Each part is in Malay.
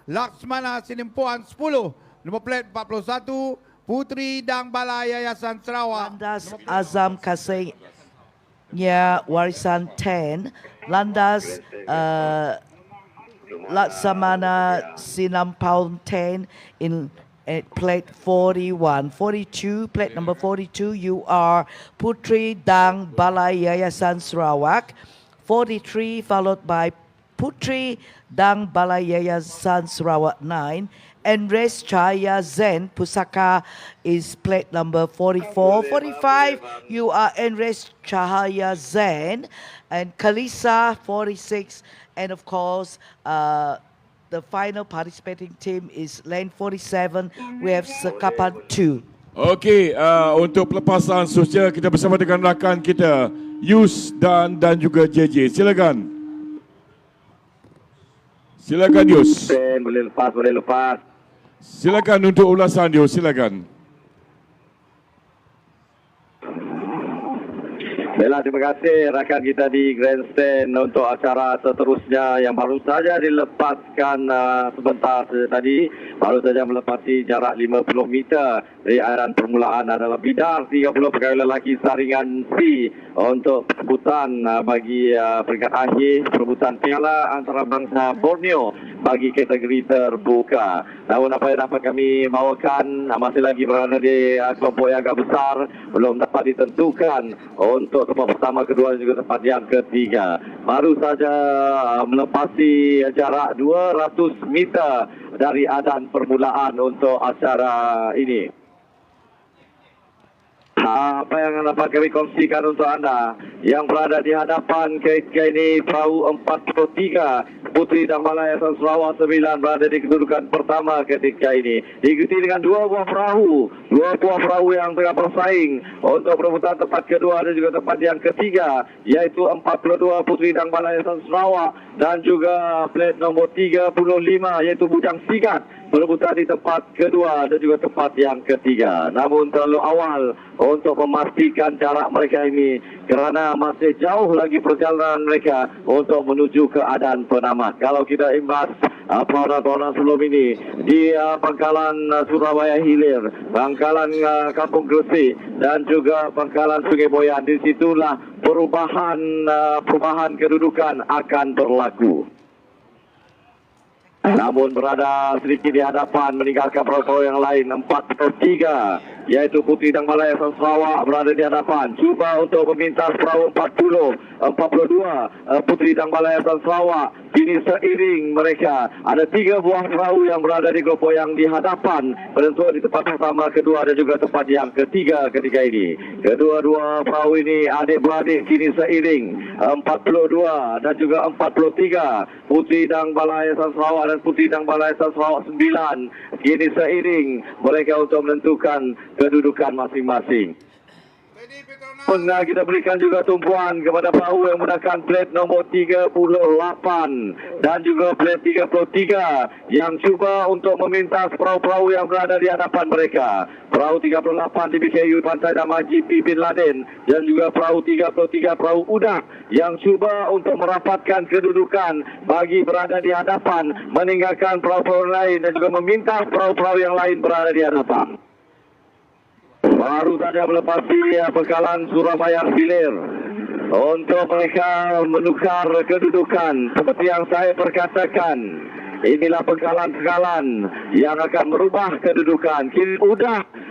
Laksmana Sinimpuan 10. Nombor plat 41, Putri Dang Balai Yayasan Sarawak. Landas Azam Kasihnya Warisan 10. Landas Laksamana Sinampau 10 in plate 41. 42, plate number 42, you are Putri Dang Balai Yayasan Sarawak. 43 followed by Putri Dang Balai Yayasan Sarawak 9. Enres Chaya Zen Pusaka is plate number 44. 45, you are Enres Chahaya Zen. And Kalisa 46. And of course, the final participating team is lane 47. We have Sekapan 2. Okey, untuk pelepasan sosial kita bersama dengan rakan kita Yus dan juga JJ. Silakan. Silakan Yus. Boleh lepas. Silakan untuk ulasan Yus, silakan. Baiklah, terima kasih rakan kita di grandstand untuk acara seterusnya yang baru saja dilepaskan sebentar tadi. Baru saja melepasi jarak 50 meter dari airan permulaan adalah bidar 30 pegawai lelaki saringan C untuk perebutan bagi peringkat akhir perebutan piala antarabangsa Borneo bagi kategori terbuka. Namun apa yang dapat kami bawakan masih lagi berada di kelompok yang agak besar, belum dapat ditentukan untuk tempat pertama, kedua dan juga tempat yang ketiga. Baru saja melepasi jarak 200 meter dari adan permulaan untuk acara ini. Apa yang dapat kami kongsikan untuk anda yang berada di hadapan ketika ini, perahu 43 Putri Dang Balai Yayasan Sarawak 9 berada di kedudukan pertama ketika ini, diikuti dengan dua buah perahu yang tengah bersaing untuk perebutan tempat kedua dan juga tempat yang ketiga, yaitu 42 Putri Dang Balai Yayasan Sarawak dan juga plat nombor 35 yaitu Bujang Sigat berebutan di tempat kedua dan juga tempat yang ketiga. Namun terlalu awal untuk memastikan jarak mereka ini kerana masih jauh lagi perjalanan mereka untuk menuju ke adan penamat. Kalau kita imbas pelbaran sebelum ini di Pangkalan Surabaya Hilir, Pangkalan Kampung Gresik dan juga Pangkalan Sungai Boyan, di situlah perubahan kedudukan akan berlaku. Namun berada sedikit di hadapan meninggalkan perahu yang lain, 43 yaitu Putri Dang Balai Yayasan Sarawak berada di hadapan, cuba untuk memintas perahu 42 Putri Dang Balai Yayasan Sarawak. Kini seiring mereka ada 3 buah perahu yang berada di kelompok yang di hadapan, penentuan di tempat pertama, kedua dan juga tempat yang ketiga ketika ini. Kedua-dua perahu ini adik-beradik kini seiring, 42 dan juga 43 Putri Dang Balai Yayasan Sarawak dan Putri Dang Balai Yayasan Sarawak 9 kini seiring mereka untuk menentukan kedudukan masing-masing. Pernah kita berikan juga tumpuan kepada perahu yang menggunakan plat nombor 38 dan juga plat 33 yang cuba untuk memintas perahu-perahu yang berada di hadapan mereka. Perahu 38 di BKU Pantai Damaji P. Bin Laden dan juga perahu 33 perahu Udak yang cuba untuk merapatkan kedudukan bagi berada di hadapan, meninggalkan perahu-perahu lain dan juga memintas perahu-perahu yang lain berada di hadapan. Baru saja melepasi Pangkalan Surabaya Hilir untuk mereka menukar kedudukan. Seperti yang saya perkatakan, inilah pengkalan-pengkalan yang akan merubah kedudukan. Kini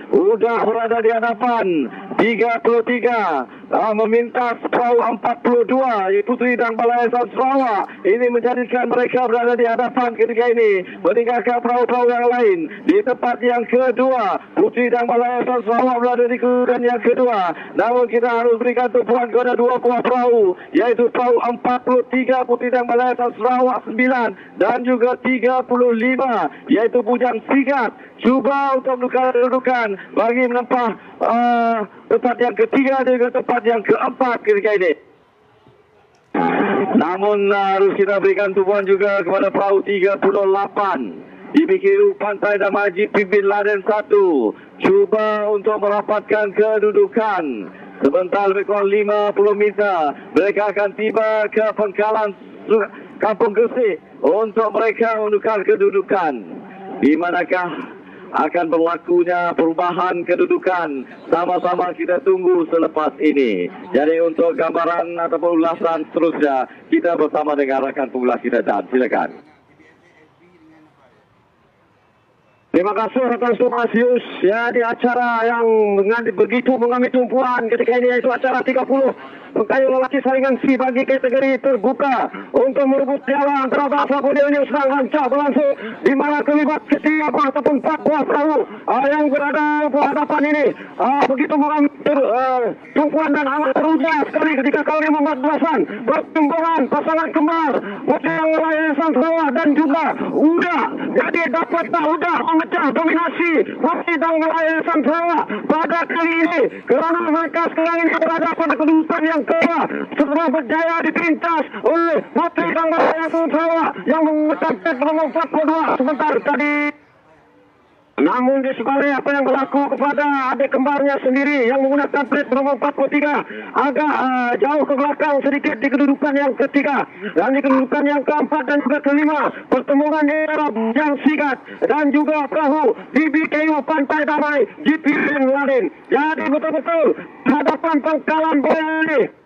udah berada di hadapan 33 memintas perahu 42 yaitu Putri Dang Balai Yayasan Sarawak. Ini menjadikan mereka berada di hadapan ketika ini, meninggalkan perahu-perahu yang lain. Di tempat yang kedua, Putri Dang Balai Yayasan Sarawak berada di kedudukan yang kedua. Namun kita harus berikan tumpuan kepada 2 buah perahu, yaitu perahu 43 Putri Dang Balai Yayasan Sarawak 9 dan juga 35 yaitu Bujang Sigat, cuba untuk menukar kedudukan bagi menempah tempat yang ketiga dan juga tempat yang keempat ketika ini. Namun harus kita berikan tumpuan juga kepada perahu 38 di BKU Pantai Damaji P. Bin Laden 1, cuba untuk merapatkan kedudukan. Sebentar lebih kurang 50 meter mereka akan tiba ke Pangkalan Kampung Gresik untuk mereka menukar kedudukan. Di manakah akan berlakunya perubahan kedudukan? Sama-sama kita tunggu selepas ini. Jadi untuk gambaran ataupun ulasan seterusnya, kita bersama dengan rakan pengulas kita, Dan. Silakan. Terima kasih rekan Sumasius ya, di acara yang begitu mengambil tumpuan ketika ini, yaitu acara 30 pengkayu lelaki saringan C bagi kategori terbuka untuk merebut piala antara bangsa Borneo yang sedang rancang berlangsung, di mana terlibat ketiga ataupun 4 buah perahu yang berada berhadapan ini begitu mengambil tumpuan dan amat teruja sekali ketika kali 15-an pertumbuhan pasangan kembar Putri Yayasan Sarawak dan juga Uda. Jadi dapat Uda memecah dominasi Putri Yayasan Sarawak pada kali ini, kerana mereka sekarang ini berada pada kedudukan yang kedua setelah berjaya dipintas oleh Putri Yayasan Sarawak yang menetapkan nomor 42 sebentar tadi. Namun disebalik apa yang berlaku kepada adik kembarnya sendiri yang menggunakan plate nomor 43 agak jauh ke belakang sedikit di kedudukan yang ketiga, dan di kedudukan yang keempat dan juga kelima pertemuan era yang sigat dan juga perahu BBKU Pantai Damai GP Ben Laden. Jadi betul-betul hadapan pangkalan bola ini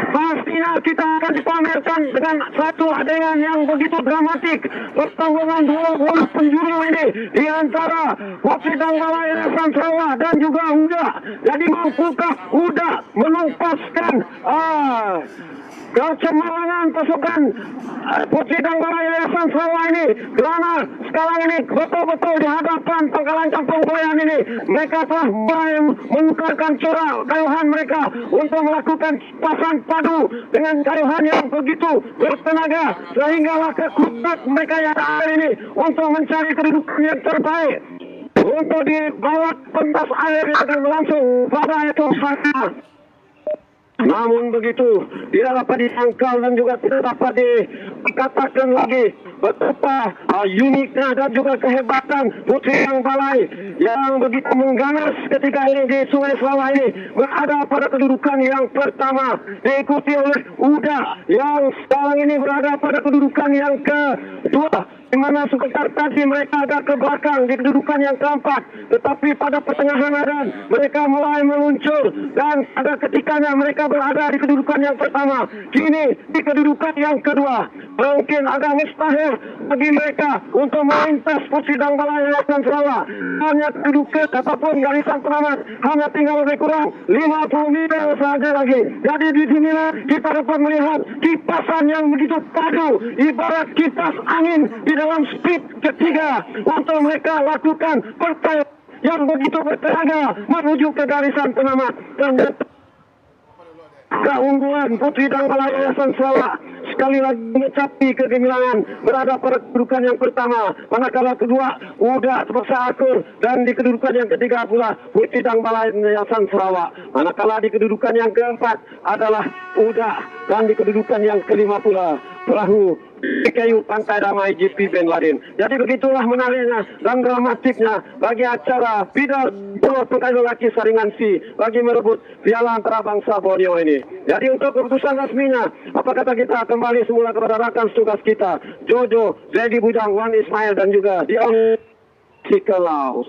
pastinya kita akan dipamerkan dengan satu adegan yang begitu dramatik, pertarungan dua bola penjuru ini di antara Putri Yayasan Sarawak dan juga Uda. Jadi mampukah Uda menumpaskan kecemerlangan pasukan Putri Yayasan Sarawak ini, kerana sekarang ini betul-betul di hadapan pangkalan Kampung Goyang ini mereka telah mulai menukarkan corak kayuhan mereka untuk melakukan pasang padu dengan kayuhan yang begitu bertenaga, sehinggalah kekuatan mereka yang ada ini untuk mencari kedudukan yang terbaik untuk di bawah pentas air yang akan berlangsung pada itu sana. Namun begitu tidak dapat disangkal dan juga tidak dapat dikatakan lagi betapa uniknya dan juga kehebatan Putri Dang Balai yang begitu mengganas ketika ini di Sungai Sarawak ini berada pada kedudukan yang pertama, diikuti oleh Uda yang sekarang ini berada pada kedudukan yang kedua, di mana sebentar tadi mereka agak ke belakang di kedudukan yang keempat, tetapi pada pertengahan adan mereka mulai meluncur dan pada ketikanya mereka berada di kedudukan yang pertama, kini di kedudukan yang kedua. Mungkin agak mustahil bagi mereka untuk melintas Putri Dang Balai Yayasan Sarawak. Hanya kedudukan ataupun garisan pengamat hanya tinggal lebih kurang 50 meter saja lagi. Jadi di sinilah kita dapat melihat kipasan yang begitu padu, ibarat kipas angin di dalam speed ketiga untuk mereka lakukan pertandingan yang begitu bertenaga menuju ke garisan pengamat. Dan keunggulan Putri Dang Balai Yayasan Sarawak sekali lagi mencapai kegemilangan berada pada kedudukan yang pertama, manakala kedua Uda terpaksa akur, dan di kedudukan yang ketiga pula Putri Dang Balai Yayasan Sarawak, manakala di kedudukan yang keempat adalah Uda, dan di kedudukan yang kelima pula perahu BBKU Pantai Damai GP Ben Laden. Jadi begitulah menariknya dan dramatiknya bagi acara Bidal Pulau Pengkayu Lelaki Saringan C bagi merebut piala antara bangsa Borneo ini. Jadi untuk keputusan resminya, apa kata kita kembali semula kepada rakan tugas kita, Jojo, Zedi Bujang, Wan Ismail dan juga Dion Sikelau.